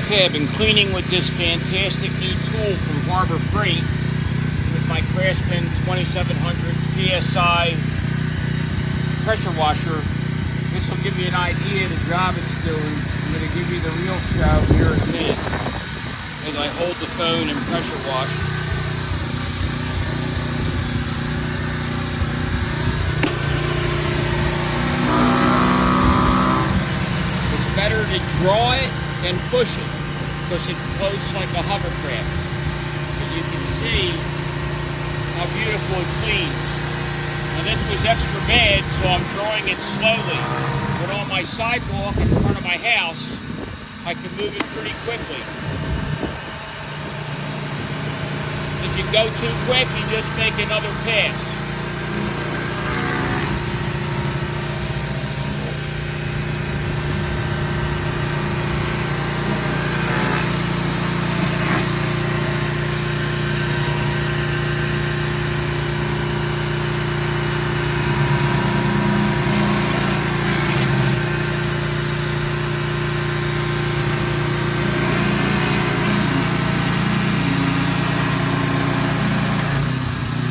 Okay, I've been cleaning with this fantastic new tool from Harbor Freight with my Craftsman 2700 PSI pressure washer. This will give you an idea of the job it's doing. I'm going to give you the real show here in a minute as I hold the phone and pressure wash. It's better to draw it than push it because it floats like a hovercraft. But you can see how beautiful it cleans. Now this was extra bad, so I'm drawing it slowly. But on my sidewalk in front of my house, I can move it pretty quickly. If you go too quick, you just make another pass.